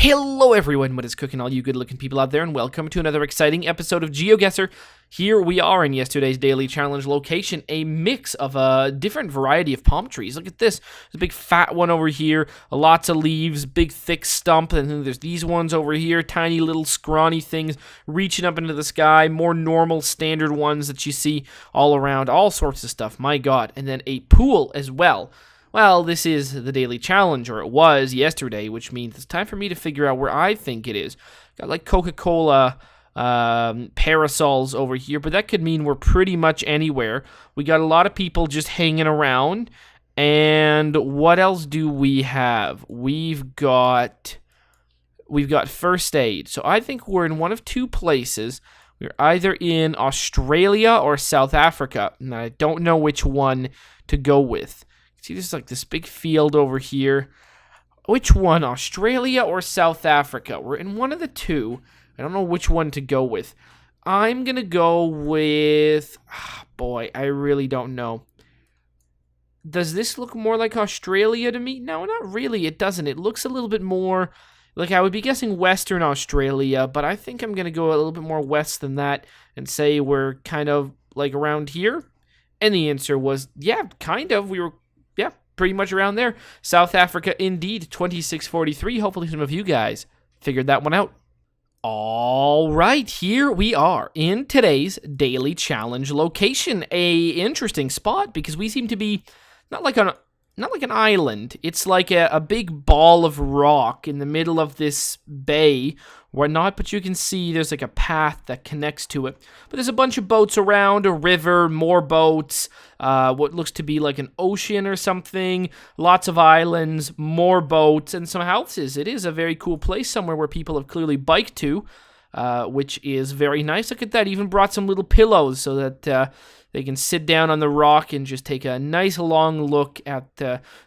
Hello everyone, what is cooking, all you good looking people out there, and welcome to another exciting episode of GeoGuessr. Here we are in yesterday's daily challenge location, a mix of a different variety of palm trees. Look at this, there's a big fat one over here, lots of leaves, big thick stump, and then there's these ones over here, tiny little scrawny things reaching up into the sky, more normal standard ones that you see all around, all sorts of stuff, my god, and then a pool as well. Well, this is the daily challenge, or it was yesterday, which means it's time for me to figure out where I think it is. Got like Coca-Cola parasols over here, but that could mean we're pretty much anywhere. We got a lot of people just hanging around, and what else do we have? We've got first aid, so I think we're in one of two places. We're either in Australia or South Africa, and I don't know which one to go with. See, there's like this big field over here. Which one, Australia or South Africa? We're in one of the two. I don't know which one to go with. I'm going to go with... boy, I really don't know. Does this look more like Australia to me? No, not really. It doesn't. It looks a little bit more... like I would be guessing Western Australia, but I think I'm going to go a little bit more west than that and say we're kind of like around here. And the answer was, yeah, kind of. We were... yeah, pretty much around there. South Africa, indeed, 2643. Hopefully some of you guys figured that one out. All right, here we are in today's daily challenge location. A interesting spot because we seem to be not like an island. It's like a big ball of rock in the middle of this bay. Whatnot, but you can see there's like a path that connects to it. But there's a bunch of boats around, a river, more boats, what looks to be like an ocean or something, lots of islands, more boats, and some houses. It is a very cool place, somewhere where people have clearly biked to, which is very nice. Look at that, even brought some little pillows so that they can sit down on the rock and just take a nice long look at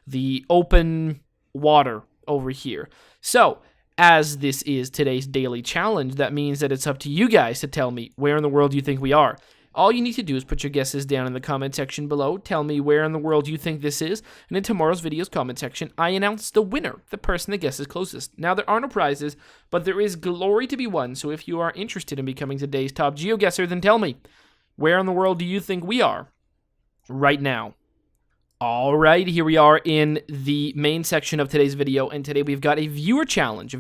the open water over here. So, as this is today's daily challenge, that means that it's up to you guys to tell me where in the world you think we are. All you need to do is put your guesses down in the comment section below. Tell me where in the world you think this is. And in tomorrow's video's comment section, I announce the winner, the person that guesses closest. Now, there are no prizes, but there is glory to be won. So if you are interested in becoming today's top GeoGuessr, then tell me, where in the world do you think we are right now? All right, here we are in the main section of today's video, and today we've got a viewer challenge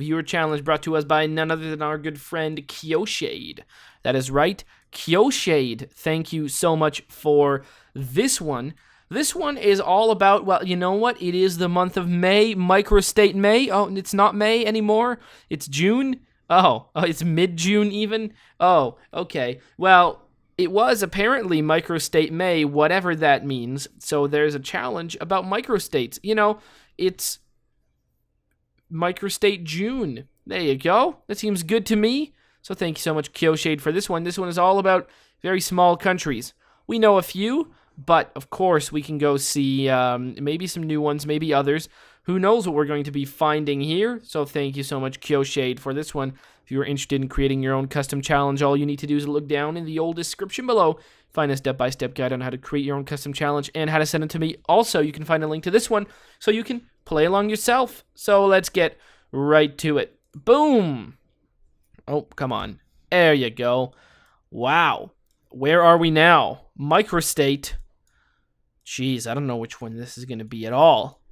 brought to us by none other than our good friend Geosettr. That is right, Geosettr. Thank you so much for this one. This one is all about, well, you know what? It is the month of May, microstate May. Oh, it's not May anymore. It's June. Oh, it's mid-June even. Oh, okay. Well, it was apparently microstate May, whatever that means. So there's a challenge about microstates. You know, it's microstate June. There you go. That seems good to me. So thank you so much, Geosettr, for this one. This one is all about very small countries. We know a few, but of course we can go see maybe some new ones, maybe others. Who knows what we're going to be finding here? So thank you so much, Geosettr, for this one. If you are interested in creating your own custom challenge, all you need to do is look down in the old description below. Find a step-by-step guide on how to create your own custom challenge and how to send it to me. Also, you can find a link to this one so you can play along yourself. So let's get right to it. Boom! Oh, come on. There you go. Wow. Where are we now? Microstate. Jeez, I don't know which one this is going to be at all.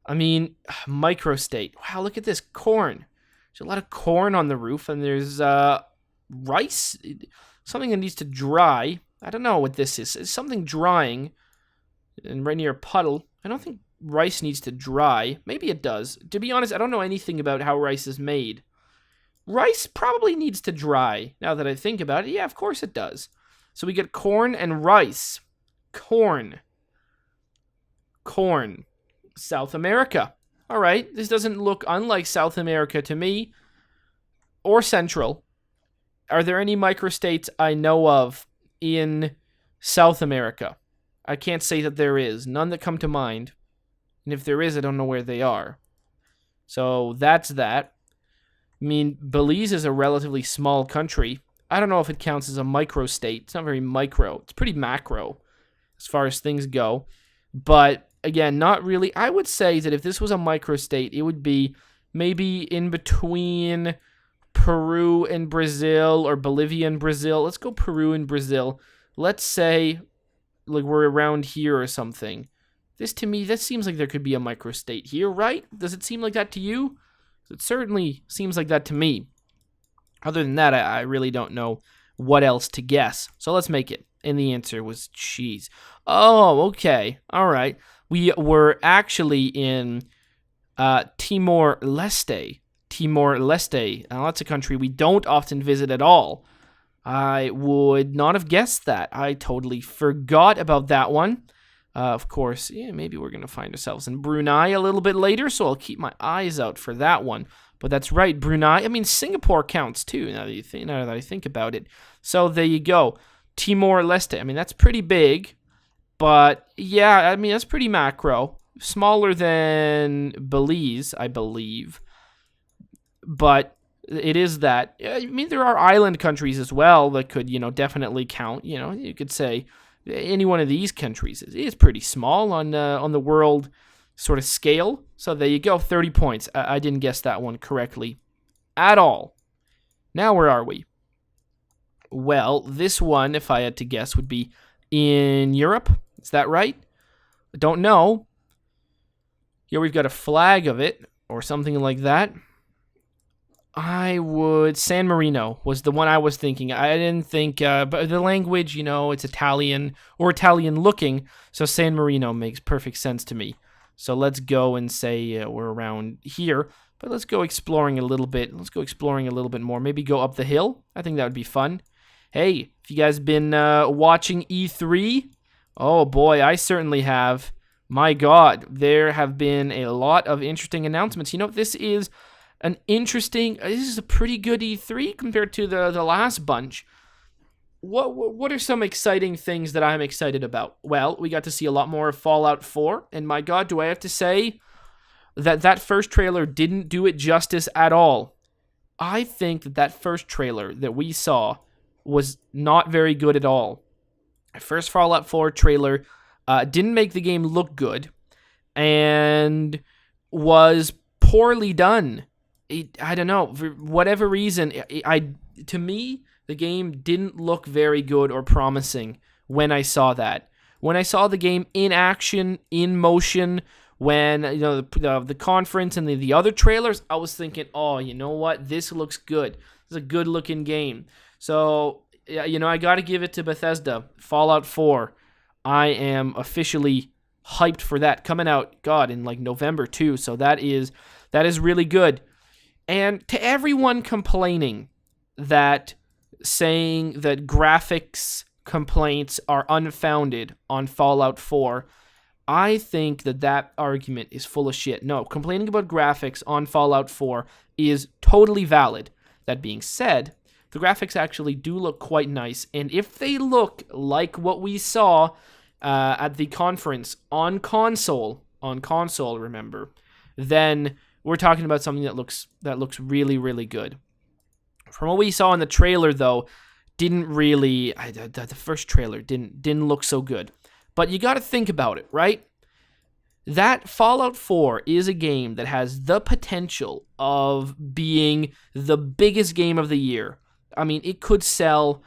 I mean, microstate. Wow, look at this. Corn. There's a lot of corn on the roof, and there's rice. Something that needs to dry. I don't know what this is. It's something drying, and right near a puddle. I don't think rice needs to dry. Maybe it does. To be honest, I don't know anything about how rice is made. Rice probably needs to dry, now that I think about it. Yeah, of course it does. So we get corn and rice. Corn. South America. All right, this doesn't look unlike South America to me, or Central. Are there any microstates I know of in South America? I can't say that there is. None that come to mind. And if there is, I don't know where they are. So that's that. I mean, Belize is a relatively small country. I don't know if it counts as a microstate. It's not very micro. It's pretty macro as far as things go. But again, not really. I would say that if this was a microstate, it would be maybe in between Peru and Brazil, or Bolivia and Brazil. Let's go Peru and Brazil. Let's say like we're around here or something. This, to me, that seems like there could be a microstate here, right? Does it seem like that to you? It certainly seems like that to me. Other than that, I really don't know what else to guess. So let's make it. And the answer was cheese. Oh, okay. All right. We were actually in Timor-Leste. Timor-Leste. Now, that's a country we don't often visit at all. I would not have guessed that. I totally forgot about that one. Of course, yeah, maybe we're going to find ourselves in Brunei a little bit later, so I'll keep my eyes out for that one. But that's right, Brunei. I mean, Singapore counts too, now that I think about it. So there you go. Timor-Leste. I mean, that's pretty big. But, yeah, I mean, that's pretty macro. Smaller than Belize, I believe. But it is that. I mean, there are island countries as well that could, definitely count. You could say any one of these countries is pretty small on the world sort of scale. So there you go, 30 points. I didn't guess that one correctly at all. Now where are we? Well, this one, if I had to guess, would be in Europe. Is that right? I don't know. Here we've got a flag of it or something like that. San Marino was the one I was thinking. I didn't think, but the language, it's Italian or Italian looking, so San Marino makes perfect sense to me. So let's go and say we're around here, but let's go exploring a little bit. Let's go exploring a little bit more. Maybe go up the hill. I think that would be fun. Hey, if you guys been watching E3, oh boy, I certainly have. My God, there have been a lot of interesting announcements. This is a pretty good E3 compared to the last bunch. What are some exciting things that I'm excited about? Well, we got to see a lot more of Fallout 4, and my God, do I have to say that first trailer didn't do it justice at all. I think that first trailer that we saw was not very good at all. The first Fallout 4 trailer didn't make the game look good, and was poorly done. I don't know, for whatever reason, to me, the game didn't look very good or promising when I saw that. When I saw the game in action, in motion, when the conference and the other trailers, I was thinking, oh, you know what? This looks good. It's a good-looking game. So, I got to give it to Bethesda. Fallout 4. I am officially hyped for that. Coming out, God, in November too. So that is really good. And to everyone complaining saying that graphics complaints are unfounded on Fallout 4, I think that argument is full of shit. No, complaining about graphics on Fallout 4 is totally valid. That being said, the graphics actually do look quite nice, and if they look like what we saw at the conference on console, remember, then we're talking about something that looks really, really good. From what we saw in the trailer, though, the first trailer didn't look so good. But you got to think about it, right? That Fallout 4 is a game that has the potential of being the biggest game of the year. I mean, it could sell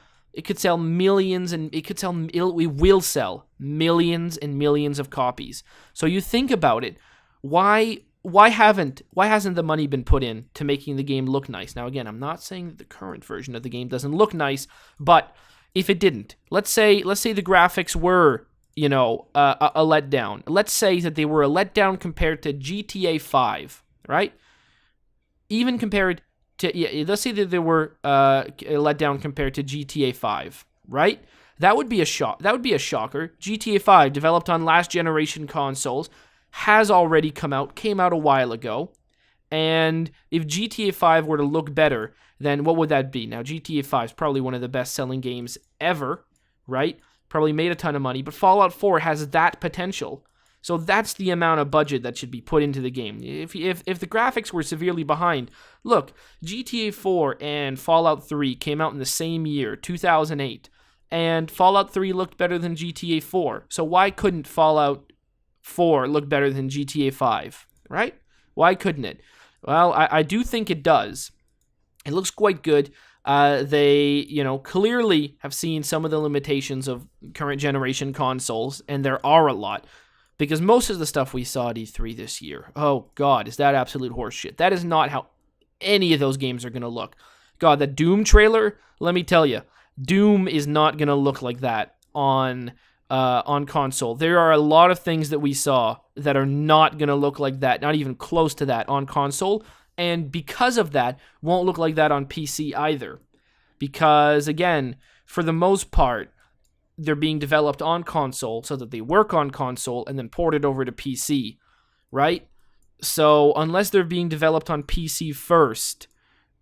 millions, and we will sell millions and millions of copies. So you think about it, why hasn't the money been put in to making the game look nice? Now, again, I'm not saying that the current version of the game doesn't look nice, but if it didn't, let's say the graphics were, a letdown. Let's say that they were a letdown compared to GTA 5, right? Even compared to, let's say that they were a letdown compared to GTA 5, right? That would be a shock. That would be a shocker. GTA 5, developed on last generation consoles, has already came out a while ago, and if GTA 5 were to look better, then what would that be? Now, GTA 5 is probably one of the best-selling games ever, right? Probably made a ton of money, but Fallout 4 has that potential. So that's the amount of budget that should be put into the game. If the graphics were severely behind, look, GTA 4 and Fallout 3 came out in the same year, 2008, and Fallout 3 looked better than GTA 4. So why couldn't Fallout 4 look better than GTA 5, right? Why couldn't it? Well, I do think it does. It looks quite good. They, clearly have seen some of the limitations of current generation consoles, and there are a lot. Because most of the stuff we saw at E3 this year, oh god, is that absolute horseshit. That is not how any of those games are going to look. God, that Doom trailer, let me tell you, Doom is not going to look like that on console. There are a lot of things that we saw that are not going to look like that, not even close to that on console. And because of that, won't look like that on PC either. Because, again, for the most part, they're being developed on console so that they work on console and then ported over to PC, right? So unless they're being developed on PC first,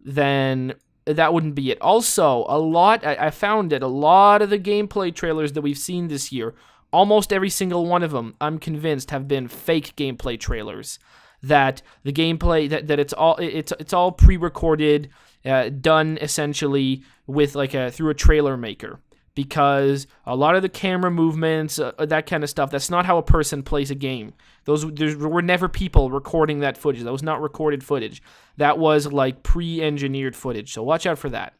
then that wouldn't be it. Also, I found that a lot of the gameplay trailers that we've seen this year, almost every single one of them, I'm convinced, have been fake gameplay trailers. That the gameplay, that it's all pre-recorded, done essentially with through a trailer maker. Because a lot of the camera movements, that kind of stuff, that's not how a person plays a game. There were never people recording that footage. That was not recorded footage. That was pre-engineered footage. So watch out for that.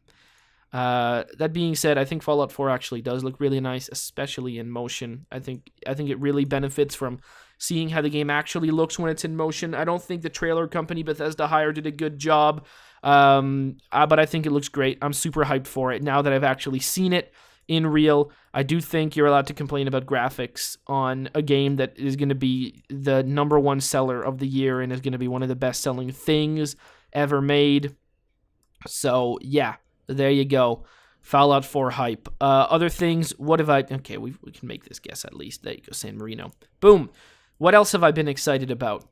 That being said, I think Fallout 4 actually does look really nice, especially in motion. I think it really benefits from seeing how the game actually looks when it's in motion. I don't think the trailer company Bethesda hired did a good job, but I think it looks great. I'm super hyped for it now that I've actually seen it in real. I do think you're allowed to complain about graphics on a game that is going to be the #1 seller of the year and is going to be one of the best-selling things ever made. So, yeah, there you go. Fallout 4 hype. Other things, what have I... Okay, we can make this guess at least. There you go, San Marino. Boom. What else have I been excited about?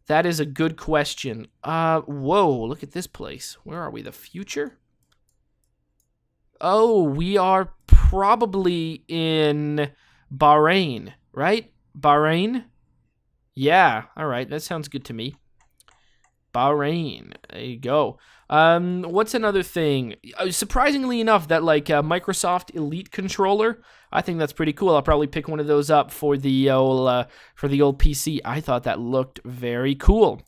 That is a good question. Whoa, look at this place. Where are we? The future? Oh, we are probably in Bahrain, right? Bahrain? Yeah, all right. That sounds good to me. Bahrain. There you go. What's another thing? Surprisingly enough, that Microsoft Elite controller, I think that's pretty cool. I'll probably pick one of those up for the old PC. I thought that looked very cool.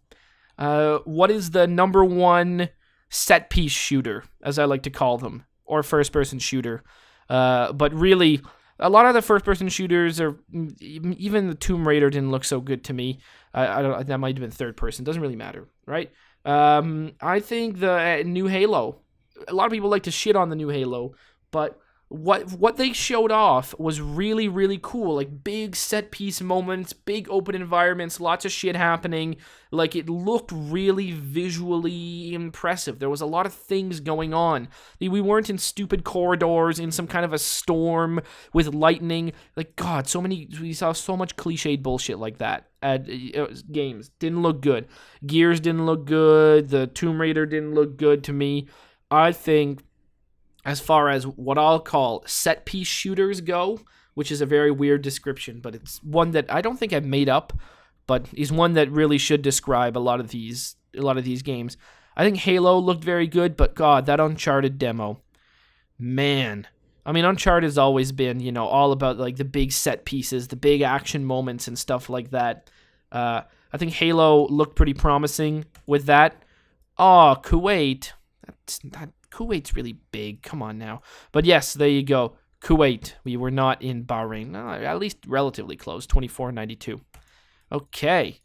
What is the #1 set piece shooter, as I like to call them, or first person shooter? But really, a lot of the first person shooters are, even the Tomb Raider didn't look so good to me. That might have been third person. Doesn't really matter, right? I think the new Halo. A lot of people like to shit on the new Halo, but what they showed off was really, really cool. Big set piece moments, big open environments, lots of shit happening. It looked really visually impressive. There was a lot of things going on. We weren't in stupid corridors in some kind of a storm with lightning. God, we saw so much cliched bullshit like that at games. Didn't look good. Gears didn't look good. The Tomb Raider didn't look good to me. I think, as far as what I'll call set-piece shooters go, which is a very weird description, but it's one that I don't think I've made up, but is one that really should describe a lot of these games. I think Halo looked very good, but God, that Uncharted demo, man. I mean, Uncharted's always been, all about the big set pieces, the big action moments and stuff like that. I think Halo looked pretty promising with that. Oh, Kuwait. Kuwait's really big. Come on now. But yes, there you go. Kuwait. We were not in Bahrain. No, at least relatively close. 2492. Okay.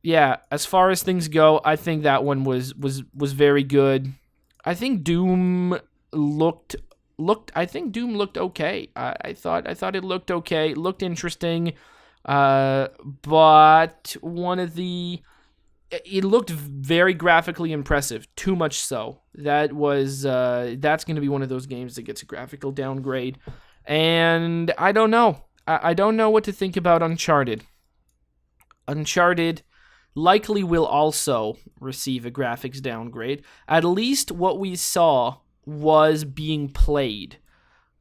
Yeah, as far as things go, I think that one was very good. I think Doom looked okay. I thought it looked okay. It looked interesting. But it looked very graphically impressive, too much so. That's going to be one of those games that gets a graphical downgrade. And I don't know. I don't know what to think about Uncharted. Uncharted likely will also receive a graphics downgrade. At least what we saw was being played.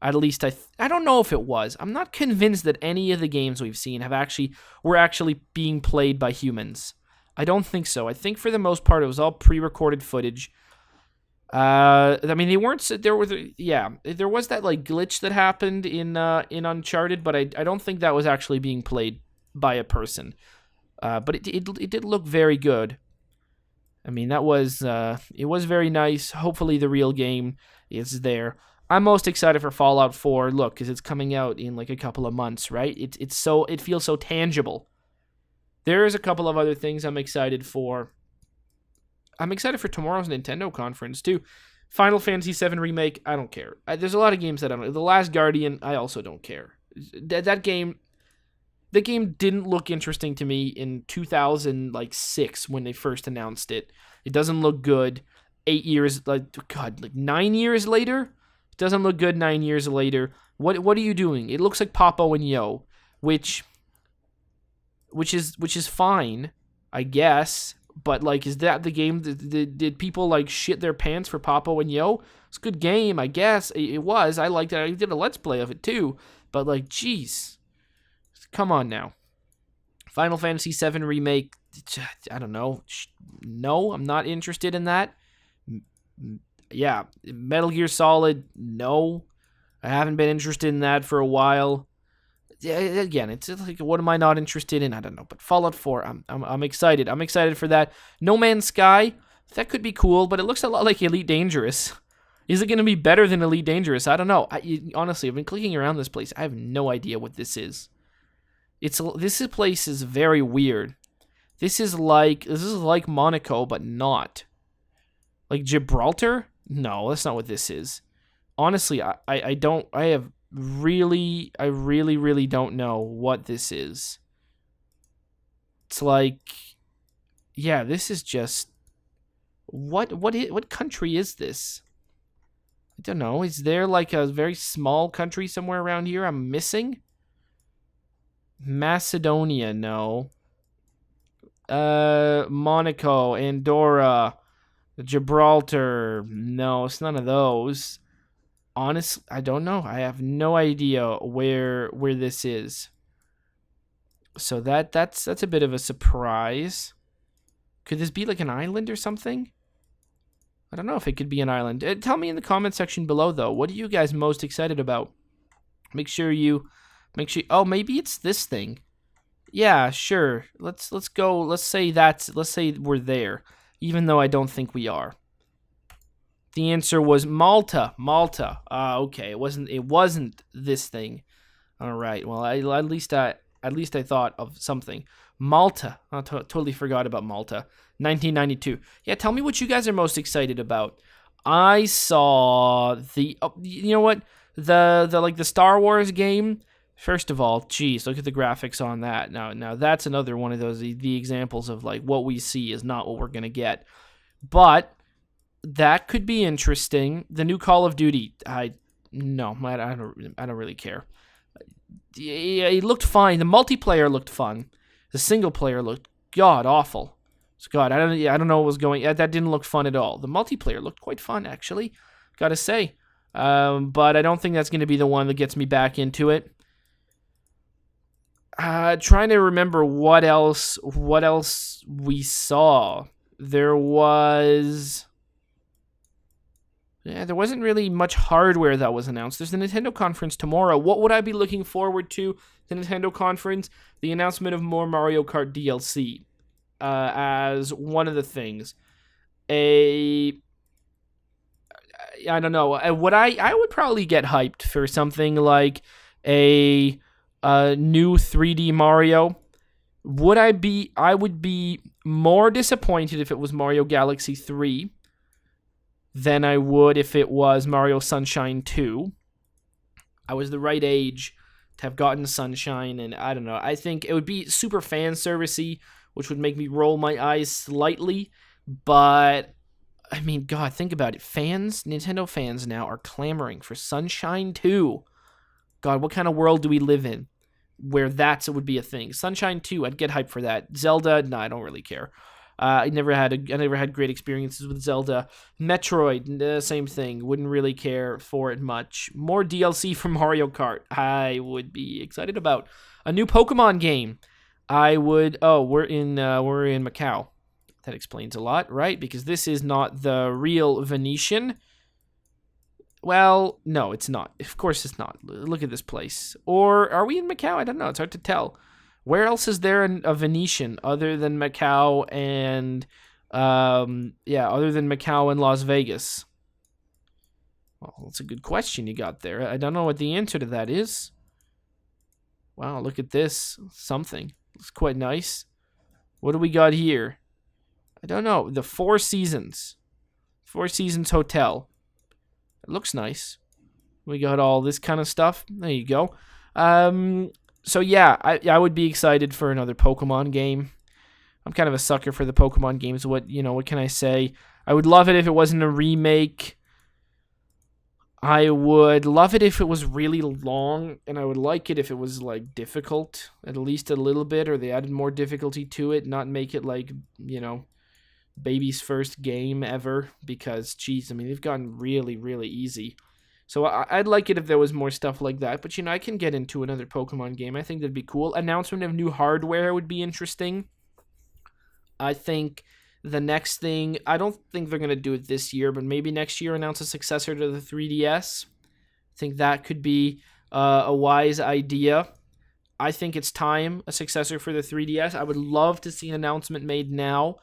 At least I don't know if it was. I'm not convinced that any of the games we've seen were actually being played by humans. I don't think so. I think for the most part it was all pre-recorded footage. I mean, they weren't. There was that glitch that happened in Uncharted, but I don't think that was actually being played by a person. But it did look very good. I mean, that was it was very nice. Hopefully the real game is there. I'm most excited for Fallout 4. Look, because it's coming out in like a couple of months, right? It feels so tangible. There's a couple of other things I'm excited for. I'm excited for tomorrow's Nintendo conference too. Final Fantasy VII Remake, I don't care. There's a lot of games that I don't. The Last Guardian, I also don't care. That game didn't look interesting to me in 2006 when they first announced it. It doesn't look good. 9 years later, it doesn't look good. 9 years later, what are you doing? It looks like Popo and Yo, which is fine, I guess. But like, is that the game? Did people like shit their pants for Popo and Yo? It's a good game, I guess. It was. I liked it. I did a let's play of it too. But like, jeez, come on now. Final Fantasy VII Remake. I don't know. No, I'm not interested in that. Yeah, Metal Gear Solid. No, I haven't been interested in that for a while. Again, it's like, what am I not interested in? I don't know. But Fallout 4, I'm excited. I'm excited for that. No Man's Sky, that could be cool, but it looks a lot like Elite Dangerous. Is it going to be better than Elite Dangerous? I don't know. Honestly, I've been clicking around this place. I have no idea what this is. This place is very weird. This is like Monaco, but not. Like Gibraltar? No, that's not what this is. Honestly, I really don't know what this is. It's like, yeah, this is just, what country is this? I don't know. Is there like a very small country somewhere around here I'm missing? Macedonia, no. Monaco, Andorra, Gibraltar, no, it's none of those. Honestly, I don't know. I have no idea where this is. So that's a bit of a surprise. Could this be like an island or something? I don't know if it could be an island. Tell me in the comment section below though. What are you guys most excited about? Make sure. Oh, maybe it's this thing. Yeah, sure. Let's go. Let's say we're there, even though I don't think we are. The answer was Malta. Malta. Okay. It wasn't this thing. All right. Well, at least I thought of something. Malta. I totally forgot about Malta. 1992. Yeah. Tell me what you guys are most excited about. I saw you know what? The Star Wars game. First of all, geez, look at the graphics on that. Now that's another one of those the examples of like what we see is not what we're gonna get. But that could be interesting. The new Call of Duty, I don't really care. It looked fine. The multiplayer looked fun. The single player looked god awful. God, I don't know what was going. That didn't look fun at all. The multiplayer looked quite fun actually. Gotta say, but I don't think that's gonna be the one that gets me back into it. Trying to remember what else we saw. There wasn't really much hardware that was announced. There's the Nintendo conference tomorrow. What would I be looking forward to? The Nintendo conference, the announcement of more Mario Kart DLC as one of the things. I don't know. What I would probably get hyped for something like a new 3D Mario. I would be more disappointed if it was Mario Galaxy 3 than I would if it was Mario Sunshine 2. I was the right age to have gotten Sunshine, and I don't know. I think it would be super fan servicey, which would make me roll my eyes slightly, but I mean, God, think about it. Nintendo fans now are clamoring for Sunshine 2. God, what kind of world do we live in where it would be a thing? Sunshine 2, I'd get hyped for that. Zelda, no, I don't really care. I never had great experiences with Zelda. Metroid, same thing. Wouldn't really care for it much. More DLC from Mario Kart, I would be excited about. A new Pokemon game, I would. Oh, we're in Macau. That explains a lot, right? Because this is not the real Venetian. Well, no, it's not. Of course it's not. Look at this place. Or are we in Macau? I don't know. It's hard to tell. Where else is there a Venetian other than Macau and other than Macau and Las Vegas? Well, that's a good question you got there. I don't know what the answer to that is. Wow, look at this. Something. It's quite nice. What do we got here? I don't know. The Four Seasons. Four Seasons Hotel. It looks nice. We got all this kind of stuff. There you go. So yeah, I would be excited for another Pokemon game. I'm kind of a sucker for the Pokemon games. What can I say? I would love it if it wasn't a remake. I would love it if it was really long, and I would like it if it was, like, difficult, at least a little bit, or they added more difficulty to it, not make it, like, baby's first game ever, because, geez, I mean, they've gotten really, really easy. So I'd like it if there was more stuff like that, but, I can get into another Pokemon game. I think that'd be cool. Announcement of new hardware would be interesting. I think the next thing, I don't think they're going to do it this year, but maybe next year announce a successor to the 3DS. I think that could be a wise idea. I think it's time, a successor for the 3DS. I would love to see an announcement made now,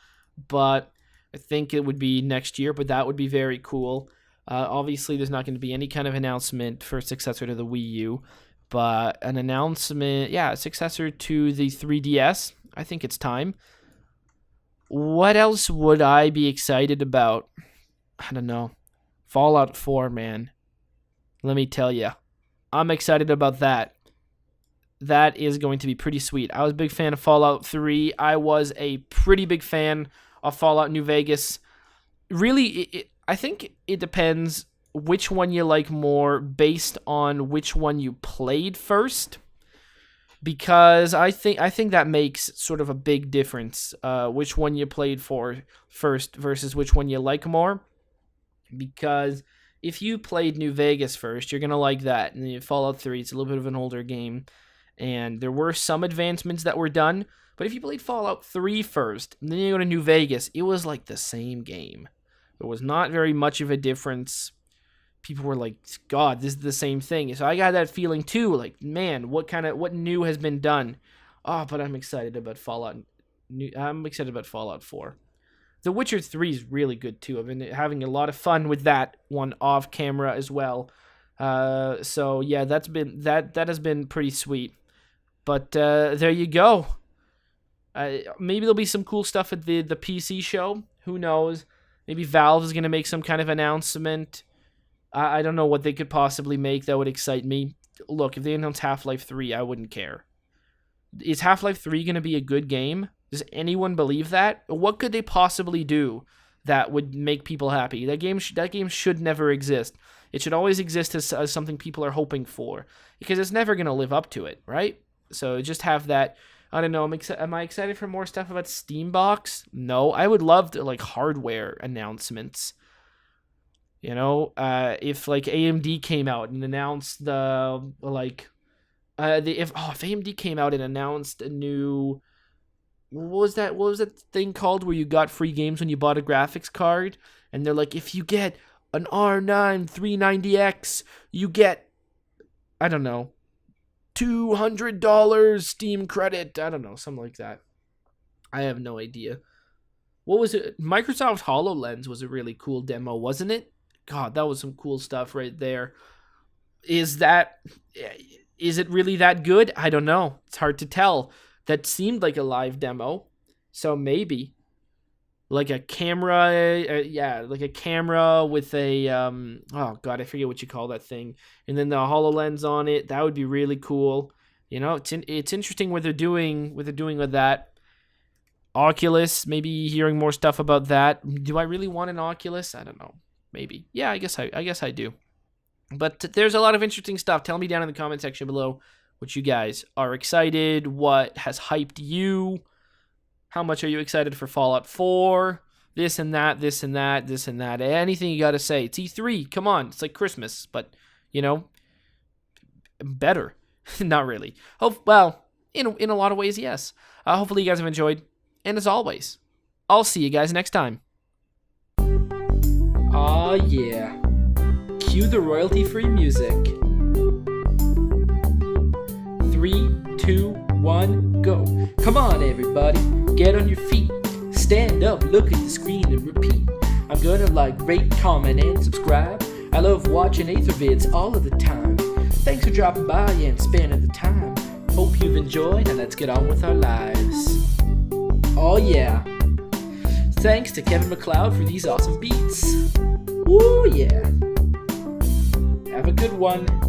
but I think it would be next year, but that would be very cool. Obviously, there's not going to be any kind of announcement for a successor to the Wii U, but an announcement, a successor to the 3DS. I think it's time. What else would I be excited about? I don't know. Fallout 4, man. Let me tell you. I'm excited about that. That is going to be pretty sweet. I was a big fan of Fallout 3. I was a pretty big fan of Fallout New Vegas. Really, I think it depends which one you like more based on which one you played first. Because I think that makes sort of a big difference, which one you played for first versus which one you like more. Because if you played New Vegas first, you're going to like that. And then Fallout 3, it's a little bit of an older game. And there were some advancements that were done. But if you played Fallout 3 first, and then you go to New Vegas, it was like the same game. There was not very much of a difference. People were like, God, this is the same thing. So I got that feeling too, like, man, what new has been done? Oh, but I'm excited about Fallout 4. The Witcher 3 is really good too. I've been having a lot of fun with that one off camera as well. So yeah, that has been pretty sweet. But there you go. Maybe there'll be some cool stuff at the PC show. Who knows? Maybe Valve is going to make some kind of announcement. I don't know what they could possibly make that would excite me. Look, if they announce Half-Life 3, I wouldn't care. Is Half-Life 3 going to be a good game? Does anyone believe that? What could they possibly do that would make people happy? That game should never exist. It should always exist as something people are hoping for, because it's never going to live up to it, right? So just have that. I don't know. Am I excited for more stuff about Steambox? No. I would love to, like, hardware announcements. If like AMD came out and announced if AMD came out and announced a new, what was that thing called where you got free games when you bought a graphics card, and they're like, if you get an R9 390X, you get, I don't know, $200 Steam credit. I don't know, something like that. I have no idea. What was it? Microsoft HoloLens was a really cool demo, wasn't it? God, that was some cool stuff right there. Is it really that good? I don't know. It's hard to tell. That seemed like a live demo. So maybe. Like a camera, like a camera with a, oh God, I forget what you call that thing. And then the HoloLens on it. That would be really cool. It's interesting what they're doing with that. Oculus, maybe hearing more stuff about that. Do I really want an Oculus? I don't know. Maybe. Yeah, I guess I do. But there's a lot of interesting stuff. Tell me down in the comment section below what you guys are excited, what has hyped you, how much are you excited for Fallout 4, this and that, this and that, this and that. Anything you got to say. It's E3. Come on. It's like Christmas, but, better. Not really. In a lot of ways, yes. Hopefully you guys have enjoyed. And as always, I'll see you guys next time. Aw, yeah. Cue the royalty-free music. 3, 2, 1, go. Come on, everybody, get on your feet. Stand up, look at the screen and repeat. I'm gonna like, rate, comment, and subscribe. I love watching Ather vids all of the time. Thanks for dropping by and spending the time. Hope you've enjoyed, and let's get on with our lives. Oh yeah. Thanks to Kevin MacLeod for these awesome beats. Woo yeah. Have a good one.